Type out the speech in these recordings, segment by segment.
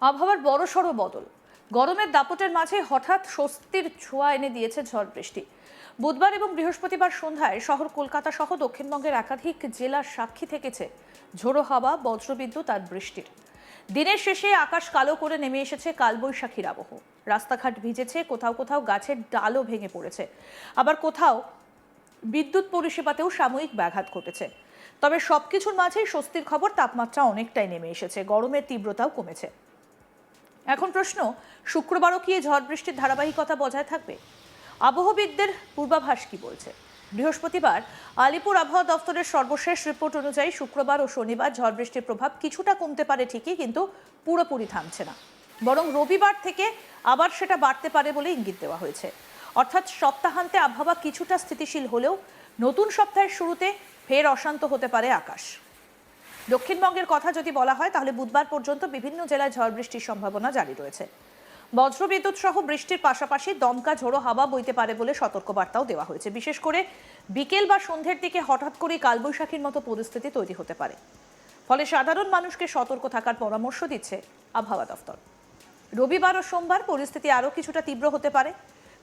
আবহাওয়ার বড়সড় বদল। গরমের দাপটের মাঝে হঠাৎ স্বস্তির ছোঁয়া এনে দিয়েছে ঝড় বৃষ্টি। বুধবার এবং বৃহস্পতিবার সন্ধ্যায় শহর কলকাতা সহ দক্ষিণবঙ্গের একাধিক জেলার সাক্ষী থেকেছে ঝোড়ো হাওয়া, বজ্রবিদ্যুৎ আর বৃষ্টির। দিনের শেষে আকাশ কালো করে নেমে এসেছে কালবৈশাখীর আবহ। রাস্তাঘাট ভিজেছে, কোথাও কোথাও গাছের ডালও ভেঙে পড়েছে, আবার কোথাও বিদ্যুৎ পরিষেবাতেও সাময়িক ব্যাঘাত ঘটেছে। তবে সবকিছুর মাঝেই স্বস্তির খবর, তাপমাত্রা অনেকটাই নেমে এসেছে, গরমের তীব্রতাও কমেছে। এখন প্রশ্ন, শুক্রবারও কি ঝড় বৃষ্টির ধারাবাহিকতা বজায় থাকবে? আবহবিদদের পূর্বাভাস কি বলছে? বৃহস্পতিবার আলিপুর আবহাওয়া দফতরের সর্বশেষ রিপোর্ট অনুযায়ী শুক্রবার ও শনিবার ঝড় বৃষ্টির প্রভাব কিছুটা কমতে পারে ঠিকই, কিন্তু পুরোপুরি থামছে না। বরং রবিবার থেকে আবার সেটা বাড়তে পারে বলে ইঙ্গিত দেওয়া হয়েছে। অর্থাৎ সপ্তাহান্তে আবহাওয়া কিছুটা স্থিতিশীল হলেও নতুন সপ্তাহের শুরুতে ফের অশান্ত হতে পারে আকাশ। দক্ষিণবঙ্গের কথা যদি বলা হয়, তাহলে বুধবার পর্যন্ত বিভিন্ন জেলায় ঝড় বৃষ্টির সম্ভাবনা জারি রয়েছে। বজ্রবিদ্যুৎ সহ বৃষ্টির পাশাপাশি দমকা ঝোড়ো হাওয়া বইতে পারে বলে সতর্কবার্তাও দেওয়া হয়েছে। বিশেষ করে বিকেল বা সন্ধ্যের দিকে হঠাৎ করে কালবৈশাখীর মতো পরিস্থিতি তৈরি হতে পারে। ফলে সাধারণ মানুষকে সতর্ক থাকার পরামর্শ দিচ্ছে আবহাওয়া দফতর। রবিবার ও সোমবার পরিস্থিতি আরও কিছুটা তীব্র হতে পারে।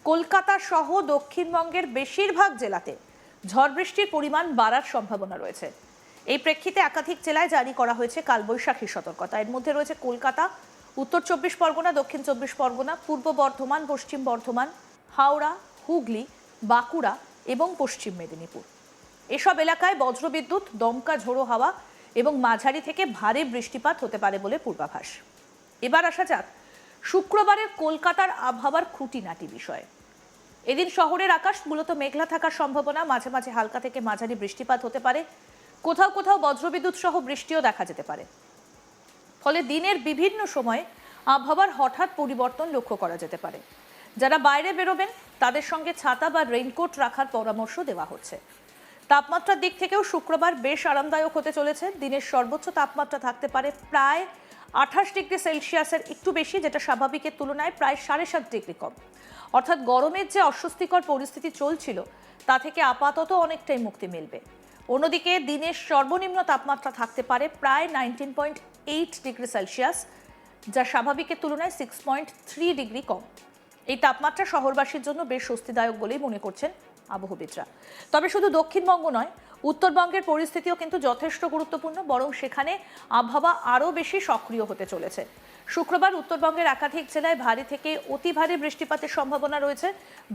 কলকাতা সহ দক্ষিণবঙ্গের বেশিরভাগ জেলাতে ঝড় বৃষ্টির পরিমাণ বাড়ার সম্ভাবনা রয়েছে। এই প্রেক্ষিতে একাধিক জেলায় জারি করা হয়েছে কালবৈশাখী সতর্কতা। এর মধ্যে রয়েছে কলকাতা, উত্তর 24 পরগনা, দক্ষিণ 24 পরগনা, পূর্ব বর্ধমান, পশ্চিম বর্ধমান, হাওড়া, হুগলি, বাঁকুড়া এবং পশ্চিম মেদিনীপুর। এসব এলাকায় বজ্রবিদ্যুৎ, দমকা ঝোড়ো হাওয়া এবং মাঝারি থেকে ভারী বৃষ্টিপাত হতে পারে বলে পূর্বাভাস। এবার আসা যাক শুক্রবারের কলকাতার আবহাওয়ার খুঁটিনাটি বিষয়ে। এদিন শহরের আকাশ মূলত মেঘলা থাকার সম্ভাবনা, মাঝে মাঝে হালকা থেকে মাঝারি বৃষ্টিপাত হতে পারে, কোথাও কোথাও বজ্রবিদ্যুৎ সহ বৃষ্টিও দেখা যেতে পারে। ফলে দিনের বিভিন্ন সময়ে আবহাওয়ার হঠাৎ পরিবর্তন লক্ষ্য করা যেতে পারে। যারা বাইরে বেরোবেন তাদের সঙ্গে ছাতা বা রেইনকোট রাখার পরামর্শ দেওয়া হচ্ছে। তাপমাত্রার দিক থেকেও শুক্রবার বেশ আরামদায়ক হতে চলেছে। দিনের সর্বোচ্চ তাপমাত্রা থাকতে পারে প্রায় 28 ডিগ্রি সেলসিয়াসের একটু বেশি, যেটা স্বাভাবিকের তুলনায় প্রায় 7.5 ডিগ্রি কম। অর্থাৎ গরমের যে অস্বস্তিকর পরিস্থিতি চলছিল তা থেকে আপাতত অনেকটাই মুক্তি মিলবে। অন্যদিকে দিনের সর্বনিম্ন তাপমাত্রা থাকতে পারে প্রায় 19.8 ডিগ্রি সেলসিয়াস, যা স্বাভাবিকের তুলনায় 6.3 ডিগ্রি কম। এই তাপমাত্রা শহরবাসীর জন্য বেশ স্বস্তিদায়ক বলেই মনে করছেন আবহবিদরা। তবে শুধু দক্ষিণবঙ্গ নয়, উত্তরবঙ্গের পরিস্থিতিও কিন্তু যথেষ্ট গুরুত্বপূর্ণ, বরং সেখানে আবহাওয়া আরও বেশি সক্রিয় হতে চলেছে। শুক্রবার উত্তরবঙ্গের একাধিক জেলায় ভারী থেকে অতি ভারী বৃষ্টিপাতের সম্ভাবনা রয়েছে।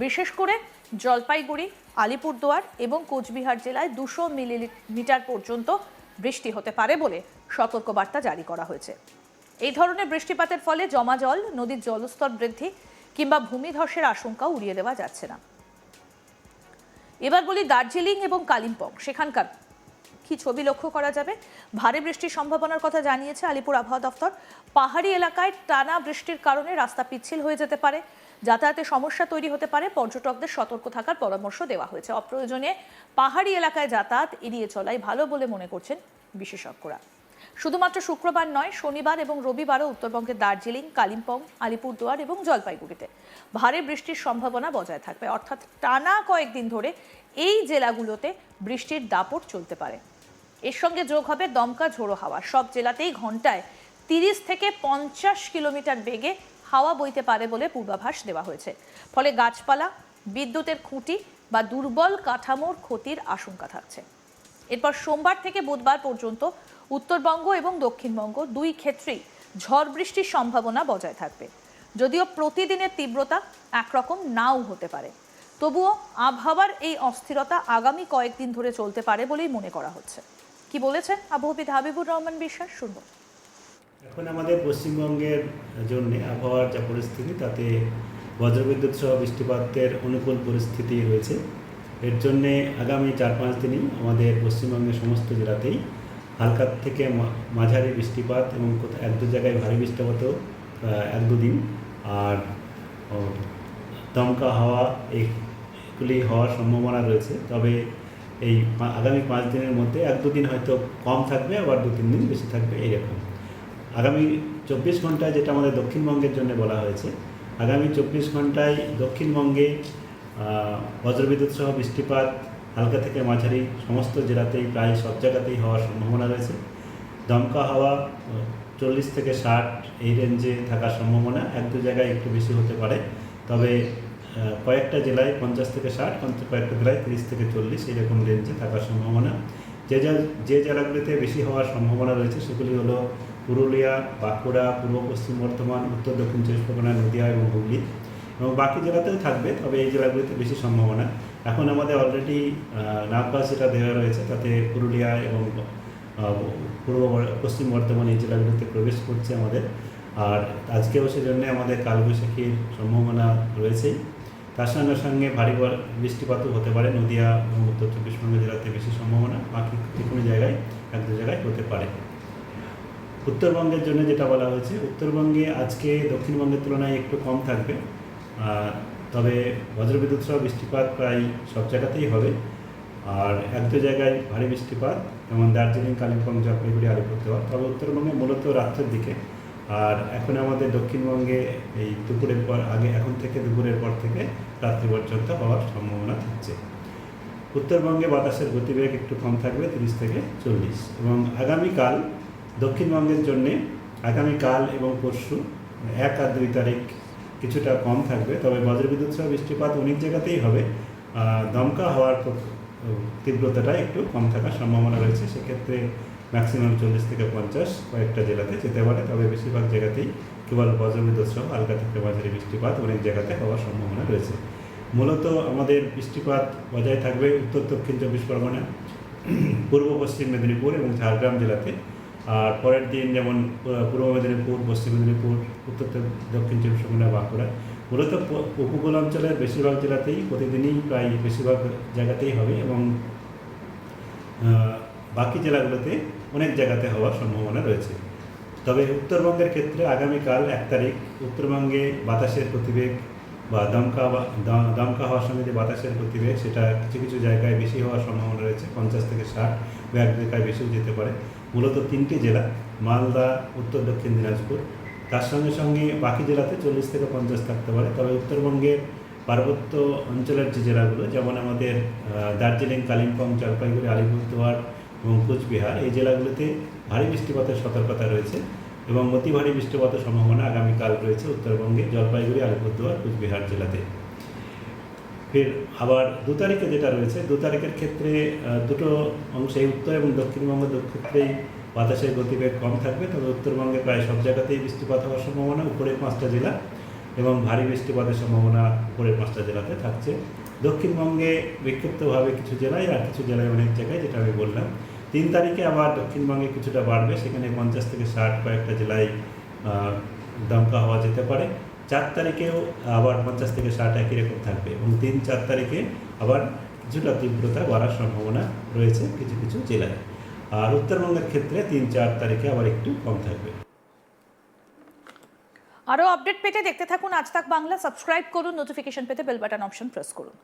বিশেষ করে জলপাইগুড়ি, আলিপুরদুয়ার এবং কোচবিহার জেলায় 200 মিলিমিটার পর্যন্ত বৃষ্টি হতে পারে বলে সতর্কবার্তা জারি করা হয়েছে। এই ধরনের বৃষ্টিপাতের ফলে জমা জল, নদীর জলস্তর বৃদ্ধি কিংবা ভূমিধসের আশঙ্কা উড়িয়ে দেওয়া যাচ্ছে না। এবার বলি দার্জিলিং এবং কালিম্পং, সেখানকার কি ছবি লক্ষ্য করা যাবে। ভারী বৃষ্টির সম্ভাবনার কথা জানিয়েছে আলিপুর আবহাওয়া দফতর। পাহাড়ি এলাকায় টানা বৃষ্টির কারণে রাস্তা পিচ্ছিল হয়ে যেতে পারে, যাতায়াতে সমস্যা তৈরি হতে পারে। পর্যটকদের সতর্ক থাকার পরামর্শ দেওয়া হয়েছে। অপ্রয়োজনে পাহাড়ি এলাকায় যাতায়াত এড়িয়ে চলাই ভালো বলে মনে করছেন বিশেষজ্ঞরা। শুধুমাত্র শুক্রবার নয়, শনিবার এবং রবিবারও উত্তরবঙ্গের দার্জিলিং, কালিম্পং, আলিপুরদুয়ার এবং জলপাইগুড়িতে ভারী বৃষ্টির সম্ভাবনা বজায় থাকবে। অর্থাৎ টানা কয়েকদিন ধরে এই জেলাগুলোতে বৃষ্টির দাপট চলতে পারে। এর সঙ্গে যোগ হবে দমকা ঝোড়ো হাওয়া। সব জেলাতেই ঘন্টায় 30 থেকে 50 কিলোমিটার বেগে হাওয়া বইতে পারে বলে পূর্বাভাস দেওয়া হয়েছে। ফলে গাছপালা, বিদ্যুতের খুঁটি বা দুর্বল কাঠামোর ক্ষতির আশঙ্কা থাকছে। এরপর সোমবার থেকে বুধবার পর্যন্ত উত্তরবঙ্গ এবং দক্ষিণবঙ্গ দুই ক্ষেত্রেই ঝড় বৃষ্টির সম্ভাবনা বজায় থাকবে। যদিও প্রতিদিনের তীব্রতা একরকম নাও হতে পারে, তবুও আবহাওয়ার এই অস্থিরতা আগামী কয়েকদিন ধরে চলতে পারে বলেই মনে করা হচ্ছে। কি বলেছেন আবহবিদ হাবিবুর রহমান বিশ্বাস, শুনব। এখন আমাদের পশ্চিমবঙ্গের জন্য আবহাওয়ার যা পরিস্থিতি, তাতে বজ্রবিদ্যুৎ সহ বৃষ্টিপাতের অনুকূল পরিস্থিতি রয়েছে। এর জন্যে আগামী 4-5 দিনই আমাদের পশ্চিমবঙ্গের সমস্ত জেলাতেই হালকা থেকে মাঝারি বৃষ্টিপাত এবং এক দু জায়গায় ভারী বৃষ্টিপাতও 1-2 দিন, আর দমকা হাওয়া এইগুলি হওয়ার সম্ভাবনা রয়েছে। তবে এই আগামী 5 দিনের মধ্যে 1-2 দিন হয়তো কম থাকবে, আবার 2-3 দিন বেশি থাকবে এইরকম। আগামী 24 ঘন্টায় যেটা আমাদের দক্ষিণবঙ্গের জন্য বলা হয়েছে, আগামী 24 ঘন্টায় দক্ষিণবঙ্গে বজ্রবিদ্যুৎ সহ বৃষ্টিপাত হালকা থেকে মাঝারি সমস্ত জেলাতেই প্রায় সব জায়গাতেই হওয়ার সম্ভাবনা রয়েছে। দমকা হাওয়া 40 থেকে 60 এই রেঞ্জে থাকার সম্ভাবনা, এক দু জায়গায় একটু বেশি হতে পারে। তবে কয়েকটা জেলায় 50 থেকে 60, কয়েকটা জেলায় 30 থেকে 40 এরকম রেঞ্জে থাকার সম্ভাবনা। যে জেলাগুলিতে বেশি হওয়ার সম্ভাবনা রয়েছে সেগুলি হলো পুরুলিয়া, বাঁকুড়া, পূর্ব পশ্চিম বর্ধমান, উত্তর দক্ষিণ 24 পরগনা, নদিয়া এবং হুগলি, এবং বাকি জেলাতেও থাকবে, তবে এই জেলাগুলিতে বেশি সম্ভাবনা। এখন আমাদের অলরেডি নামপাস যেটা দেওয়া রয়েছে তাতে পুরুলিয়া এবং পশ্চিম বর্ধমান এই জেলাগুলিতে প্রবেশ করছে আমাদের। আর আজকেও সেজন্য আমাদের কালবৈশাখীর সম্ভাবনা রয়েছেই। তার সঙ্গে সঙ্গে ভারী বৃষ্টিপাতও হতে পারে। নদিয়া এবং উত্তর 24 পরগনা জেলাতে বেশি সম্ভাবনা, বাকি যে কোনো জায়গায় এক দু জায়গায় হতে পারে। উত্তরবঙ্গের জন্য যেটা বলা হয়েছে, উত্তরবঙ্গে আজকে দক্ষিণবঙ্গের তুলনায় একটু কম থাকবে, তবে বজ্রবিদ্যুৎ সহ বৃষ্টিপাত প্রায় সব জায়গাতেই হবে। আর এক দু জায়গায় ভারী বৃষ্টিপাত, যেমন দার্জিলিং, কালিম্পং, জলপাইগুড়ি, আলিপুরদুয়ার, তবে উত্তরবঙ্গে মূলত রাত্রের দিকে। আর এখন আমাদের দক্ষিণবঙ্গে এই দুপুরের পর এখন থেকে দুপুরের পর থেকে রাত্রি পর্যন্ত হওয়ার সম্ভাবনা থাকছে। উত্তরবঙ্গে বাতাসের গতিবেগ একটু কম থাকবে, 30 থেকে 40। এবং আগামীকাল দক্ষিণবঙ্গের জন্যে আগামীকাল এবং পরশু 1 আর 2 তারিখ কিছুটা কম থাকবে, তবে বজ্রবিদ্যুৎ সহ বৃষ্টিপাত অনেক জায়গাতেই হবে। দমকা হওয়ার তীব্রতাটা একটু কম থাকার সম্ভাবনা রয়েছে, সেক্ষেত্রে ম্যাক্সিমাম 40 থেকে 50 কয়েকটা জেলাতে যেতে পারে, তবে বেশিরভাগ জায়গাতেই কেবল বজ্রবিদ্যুৎ সহ হালকা থেকে মাঝারি বৃষ্টিপাত অনেক জায়গাতে হওয়ার সম্ভাবনা রয়েছে। মূলত আমাদের বৃষ্টিপাত বজায় থাকবে উত্তর দক্ষিণ 24 পরগনা, পূর্ব পশ্চিম মেদিনীপুর এবং ঝাড়গ্রাম জেলাতে। আর পরের দিন যেমন পূর্ব মেদিনীপুর, পশ্চিম মেদিনীপুর, উত্তর দক্ষিণ 24 পরগনা, বাঁকুড়া, মূলত উপকূল অঞ্চলের বেশিরভাগ জেলাতেই প্রতিদিনই প্রায় বেশিরভাগ জায়গাতেই হবে, এবং বাকি জেলাগুলোতে অনেক জায়গাতে হওয়ার সম্ভাবনা রয়েছে। তবে উত্তরবঙ্গের ক্ষেত্রে আগামীকাল 1 তারিখ উত্তরবঙ্গে বাতাসের গতিবেগ বা দমকা হওয়ার সঙ্গে যে বাতাসের গতিবেগ, সেটা কিছু কিছু জায়গায় বেশি হওয়ার সম্ভাবনা রয়েছে, 50 থেকে 60 বা এক জায়গায় বেশিও যেতে পারে। মূলত 3টি জেলা, মালদা, উত্তর দক্ষিণ দিনাজপুর, তার সঙ্গে সঙ্গে বাকি জেলাতে 40 থেকে 50 থাকতে পারে। তবে উত্তরবঙ্গের পার্বত্য অঞ্চলের যে জেলাগুলো, যেমন আমাদের দার্জিলিং, কালিম্পং, জলপাইগুড়ি, আলিপুরদুয়ার এবং কোচবিহার, এই জেলাগুলিতে ভারী বৃষ্টিপাতের সতর্কতা রয়েছে, এবং অতি ভারী বৃষ্টিপাতের সম্ভাবনা আগামীকাল রয়েছে উত্তরবঙ্গে জলপাইগুড়ি, আলিপুরদুয়ার, কোচবিহার জেলাতে। ফের আবার 2 তারিখে যেটা রয়েছে, 2 তারিখের ক্ষেত্রে দুটো অংশে উত্তর এবং দক্ষিণবঙ্গ ক্ষেত্রেই বাতাসের গতিবেগ কম থাকবে, তবে উত্তরবঙ্গে প্রায় সব জায়গাতেই বৃষ্টিপাত হওয়ার সম্ভাবনা, উপরের 5টা জেলা, এবং ভারী বৃষ্টিপাতের সম্ভাবনা উপরের 5টা জেলাতে থাকছে। দক্ষিণবঙ্গে বিক্ষিপ্তভাবে কিছু জেলায়, আর কিছু জেলায় অনেক জায়গায়, যেটা আমি বললাম। 3 তারিখে আবার দক্ষিণবঙ্গে কিছুটা বাড়বে, সেখানে 50 থেকে 60 কয়েকটা জেলায় দমকা হওয়া যেতে পারে। 4 তারিখেও আবার 50 থেকে 60 একই রকম থাকবে, এবং 3-4 তারিখে আবার কিছুটা তীব্রতা বাড়ার সম্ভাবনা রয়েছে কিছু কিছু জেলায়। আর উত্তরবঙ্গের ক্ষেত্রে 3-4 তারিখে আবার একটু কম থাকবে। আরও আপডেট পেতে দেখতে থাকুন আজ তাক বাংলা। সাবস্ক্রাইব করুন, নোটিফিকেশন পেতে বেল বাটন অপশন প্রেস করুন।